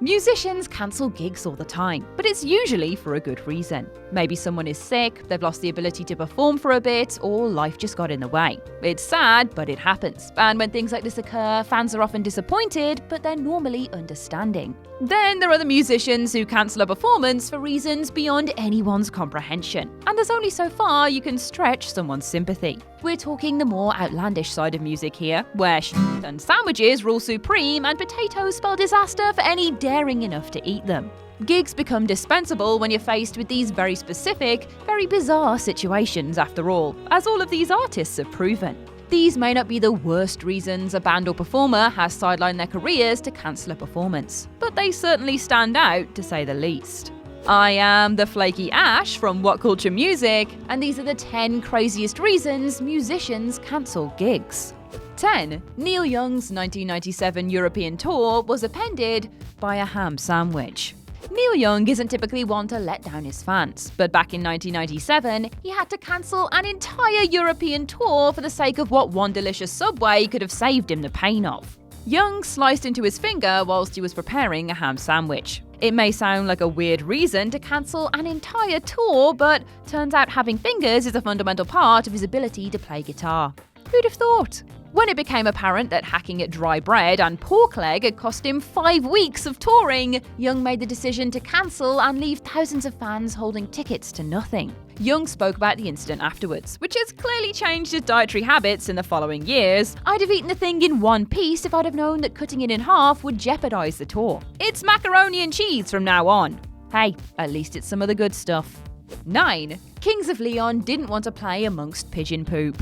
Musicians cancel gigs all the time, but it's usually for a good reason. Maybe someone is sick, they've lost the ability to perform for a bit, or life just got in the way. It's sad, but it happens. And when things like this occur, fans are often disappointed, but they're normally understanding. Then there are the musicians who cancel a performance for reasons beyond anyone's comprehension. And there's only so far you can stretch someone's sympathy. We're talking the more outlandish side of music here, where and sandwiches rule supreme and potatoes spell disaster for any daring enough to eat them. Gigs become dispensable when you're faced with these very specific, very bizarre situations after all, as all of these artists have proven. These may not be the worst reasons a band or performer has sidelined their careers to cancel a performance, but they certainly stand out to say the least. I am the Flaky Ash from What Culture Music, and these are the 10 craziest reasons musicians cancel gigs. 10. Neil Young's 1997 European tour was appended by a ham sandwich. Neil Young isn't typically one to let down his fans, but back in 1997, he had to cancel an entire European tour for the sake of what one delicious Subway could have saved him the pain of. Young sliced into his finger whilst he was preparing a ham sandwich. It may sound like a weird reason to cancel an entire tour, but turns out having fingers is a fundamental part of his ability to play guitar. Who'd have thought? When it became apparent that hacking at dry bread and pork leg had cost him 5 weeks of touring, Young made the decision to cancel and leave thousands of fans holding tickets to nothing. Young spoke about the incident afterwards, which has clearly changed his dietary habits in the following years. I'd have eaten the thing in one piece if I'd have known that cutting it in half would jeopardise the tour. It's macaroni and cheese from now on. Hey, at least it's some of the good stuff. 9. Kings of Leon didn't want to play amongst pigeon poop.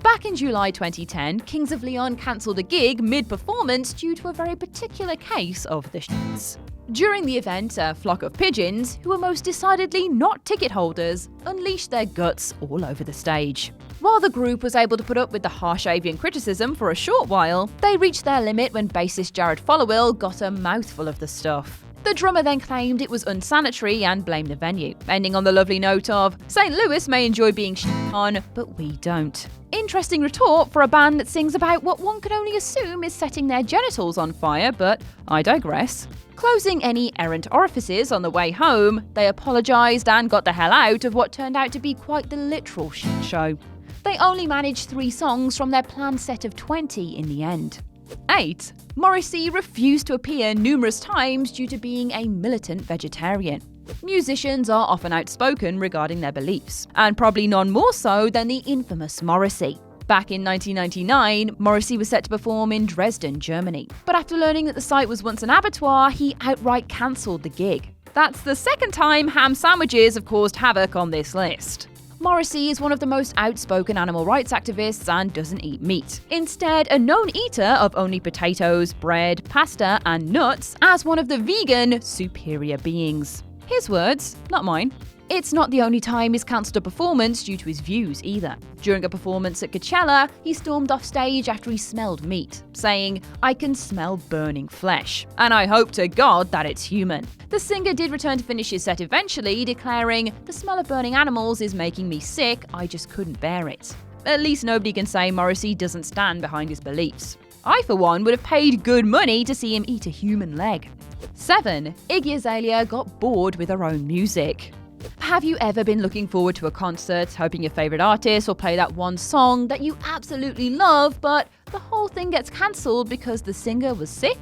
Back in July 2010, Kings of Leon cancelled a gig mid-performance due to a very particular case of the shits. During the event, a flock of pigeons, who were most decidedly not ticket holders, unleashed their guts all over the stage. While the group was able to put up with the harsh avian criticism for a short while, they reached their limit when bassist Jared Followill got a mouthful of the stuff. The drummer then claimed it was unsanitary and blamed the venue, ending on the lovely note of, St. Louis may enjoy being shit on, but we don't. Interesting retort for a band that sings about what one could only assume is setting their genitals on fire, but I digress. Closing any errant orifices on the way home, they apologised and got the hell out of what turned out to be quite the literal shit show. They only managed 3 songs from their planned set of 20 in the end. 8. Morrissey refused to appear numerous times due to being a militant vegetarian. Musicians are often outspoken regarding their beliefs, and probably none more so than the infamous Morrissey. Back in 1999, Morrissey was set to perform in Dresden, Germany, but after learning that the site was once an abattoir, he outright cancelled the gig. That's the second time ham sandwiches have caused havoc on this list. Morrissey is one of the most outspoken animal rights activists and doesn't eat meat. Instead, a known eater of only potatoes, bread, pasta, and nuts as one of the vegan superior beings. His words, not mine. It's not the only time he's cancelled a performance due to his views either. During a performance at Coachella, he stormed off stage after he smelled meat, saying, "I can smell burning flesh, and I hope to God that it's human." The singer did return to finish his set eventually, declaring, "The smell of burning animals is making me sick, I just couldn't bear it." At least nobody can say Morrissey doesn't stand behind his beliefs. I, for one, would have paid good money to see him eat a human leg. 7. Iggy Azalea got bored with her own music. Have you ever been looking forward to a concert, hoping your favourite artist will play that one song that you absolutely love, but the whole thing gets cancelled because the singer was sick?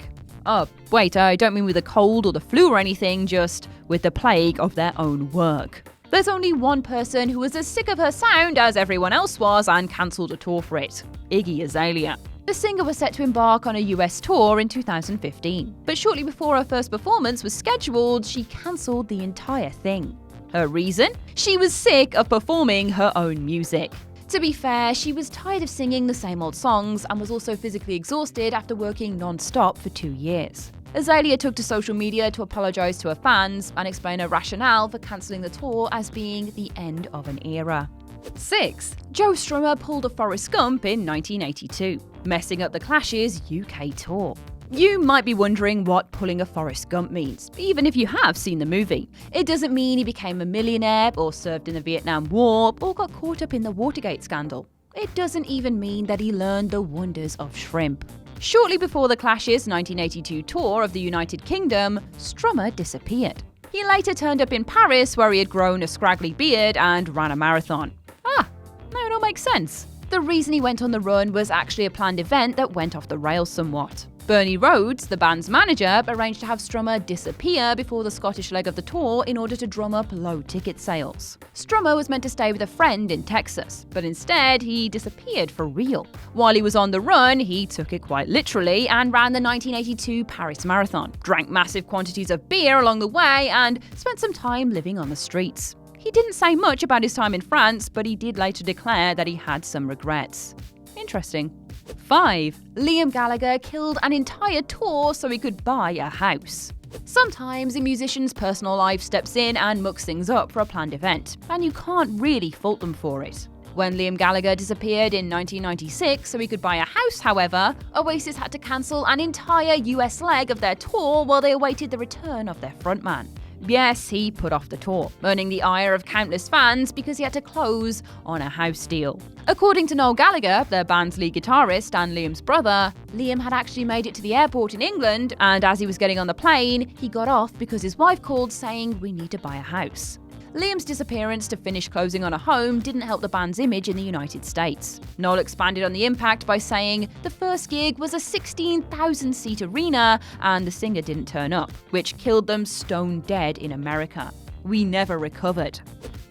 Oh, wait, I don't mean with a cold or the flu or anything, just with the plague of their own work. There's only one person who was as sick of her sound as everyone else was and cancelled a tour for it: Iggy Azalea. The singer was set to embark on a US tour in 2015, but shortly before her first performance was scheduled, she cancelled the entire thing. Her reason? She was sick of performing her own music. To be fair, she was tired of singing the same old songs and was also physically exhausted after working non-stop for 2 years. Azalea took to social media to apologise to her fans and explain her rationale for cancelling the tour as being the end of an era. 6. Joe Strummer pulled a Forrest Gump in 1982, messing up the Clash's UK tour. You might be wondering what pulling a Forrest Gump means, even if you have seen the movie. It doesn't mean he became a millionaire, or served in the Vietnam War, or got caught up in the Watergate scandal. It doesn't even mean that he learned the wonders of shrimp. Shortly before the Clash's 1982 tour of the United Kingdom, Strummer disappeared. He later turned up in Paris, where he had grown a scraggly beard and ran a marathon. Now it all makes sense. The reason he went on the run was actually a planned event that went off the rails somewhat. Bernie Rhodes, the band's manager, arranged to have Strummer disappear before the Scottish leg of the tour in order to drum up low ticket sales. Strummer was meant to stay with a friend in Texas, but instead he disappeared for real. While he was on the run, he took it quite literally and ran the 1982 Paris Marathon, drank massive quantities of beer along the way, and spent some time living on the streets. He didn't say much about his time in France, but he did later declare that he had some regrets. Interesting. 5. Liam Gallagher killed an entire tour so he could buy a house. Sometimes a musician's personal life steps in and mucks things up for a planned event, and you can't really fault them for it. When Liam Gallagher disappeared in 1996 so he could buy a house, however, Oasis had to cancel an entire US leg of their tour while they awaited the return of their frontman. Yes, he put off the tour, earning the ire of countless fans because he had to close on a house deal. According to Noel Gallagher, their band's lead guitarist and Liam's brother, Liam had actually made it to the airport in England, and as he was getting on the plane, he got off because his wife called saying, "We need to buy a house." Liam's disappearance to finish closing on a home didn't help the band's image in the United States. Noel expanded on the impact by saying the first gig was a 16,000-seat arena and the singer didn't turn up, which killed them stone dead in America. We never recovered.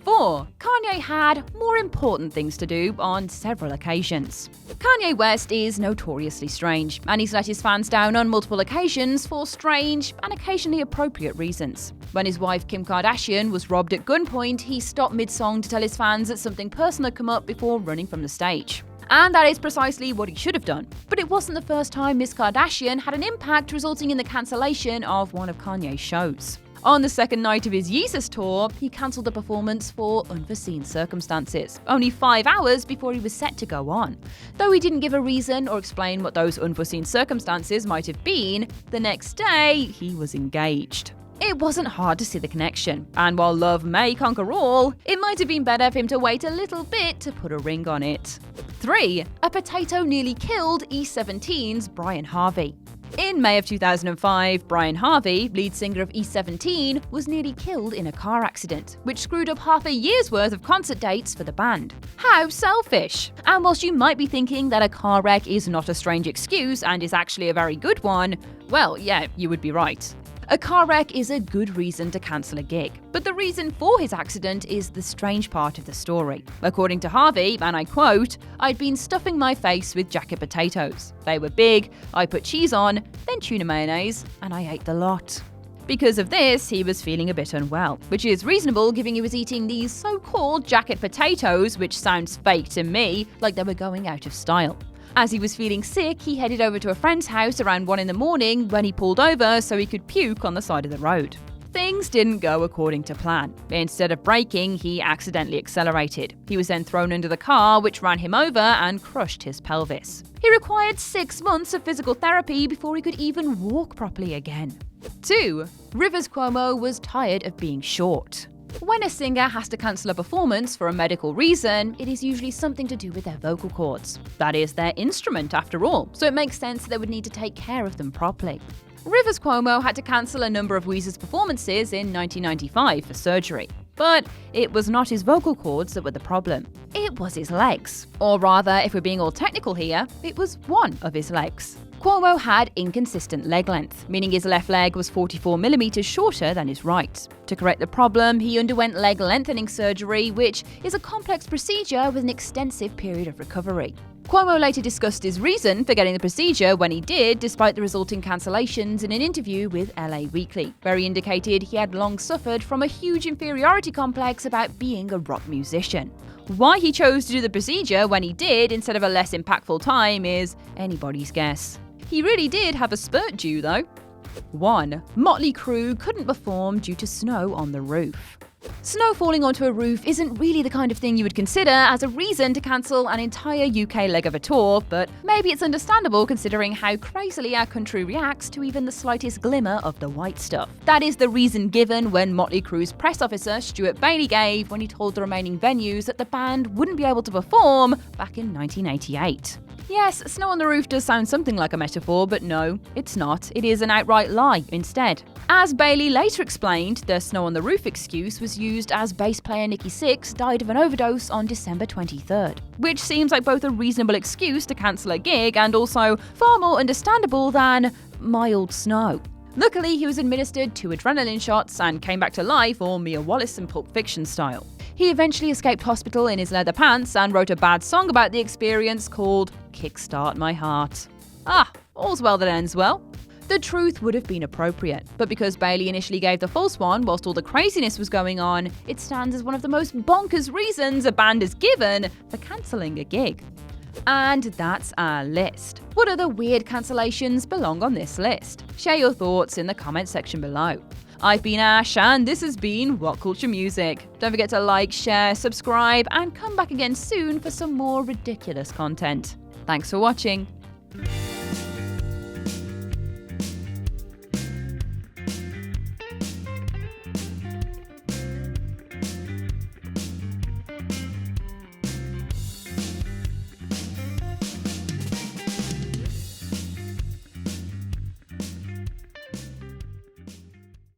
4. Kanye had more important things to do on several occasions. Kanye West is notoriously strange, and he's let his fans down on multiple occasions for strange and occasionally appropriate reasons. When his wife Kim Kardashian was robbed at gunpoint, he stopped mid-song to tell his fans that something personal had come up before running from the stage. And that is precisely what he should have done. But it wasn't the first time Miss Kardashian had an impact, resulting in the cancellation of one of Kanye's shows. On the second night of his Yeezus tour, he cancelled a performance for unforeseen circumstances, only 5 hours before he was set to go on. Though he didn't give a reason or explain what those unforeseen circumstances might have been, the next day he was engaged. It wasn't hard to see the connection, and while love may conquer all, it might have been better for him to wait a little bit to put a ring on it. 3. A potato nearly killed E17's Brian Harvey. In May of 2005, Brian Harvey, lead singer of E17, was nearly killed in a car accident, which screwed up half a year's worth of concert dates for the band. How selfish! And whilst you might be thinking that a car wreck is not a strange excuse and is actually a very good one, well, yeah, you would be right. A car wreck is a good reason to cancel a gig, but the reason for his accident is the strange part of the story. According to Harvey, and I quote, "I'd been stuffing my face with jacket potatoes. They were big, I put cheese on, then tuna mayonnaise, and I ate the lot." Because of this, he was feeling a bit unwell, which is reasonable given he was eating these so-called jacket potatoes, which sounds fake to me, like they were going out of style. As he was feeling sick, he headed over to a friend's house around 1 a.m. when he pulled over so he could puke on the side of the road. Things didn't go according to plan. Instead of braking, he accidentally accelerated. He was then thrown under the car, which ran him over and crushed his pelvis. He required 6 months of physical therapy before he could even walk properly again. 2. Rivers Cuomo was tired of being short. When a singer has to cancel a performance for a medical reason, it is usually something to do with their vocal cords. That is their instrument, after all, so it makes sense they would need to take care of them properly. Rivers Cuomo had to cancel a number of Weezer's performances in 1995 for surgery. But it was not his vocal cords that were the problem. It was his legs. Or rather, if we're being all technical here, it was one of his legs. Cuomo had inconsistent leg length, meaning his left leg was 44 millimeters shorter than his right. To correct the problem, he underwent leg lengthening surgery, which is a complex procedure with an extensive period of recovery. Cuomo later discussed his reason for getting the procedure when he did, despite the resulting cancellations, in an interview with LA Weekly, where he indicated he had long suffered from a huge inferiority complex about being a rock musician. Why he chose to do the procedure when he did instead of a less impactful time is anybody's guess. He really did have a spurt due, though. 1. Motley Crue couldn't perform due to snow on the roof. Snow falling onto a roof isn't really the kind of thing you would consider as a reason to cancel an entire UK leg of a tour, but maybe it's understandable considering how crazily our country reacts to even the slightest glimmer of the white stuff. That is the reason given when Motley Crue's press officer Stuart Bailey gave when he told the remaining venues that the band wouldn't be able to perform back in 1988. Yes, snow on the roof does sound something like a metaphor, but no, it's not. It is an outright lie instead. As Bailey later explained, the snow on the roof excuse was used as bass player Nikki Sixx died of an overdose on December 23rd, which seems like both a reasonable excuse to cancel a gig and also far more understandable than mild snow. Luckily, he was administered 2 adrenaline shots and came back to life, or Mia Wallace in Pulp Fiction style. He eventually escaped hospital in his leather pants and wrote a bad song about the experience called Kickstart My Heart. All's well that ends well. The truth would have been appropriate, but because Bailey initially gave the false one whilst all the craziness was going on, it stands as one of the most bonkers reasons a band is given for cancelling a gig. And that's our list. What other weird cancellations belong on this list? Share your thoughts in the comment section below. I've been Ash, and this has been What Culture Music. Don't forget to like, share, subscribe, and come back again soon for some more ridiculous content. Thanks for watching.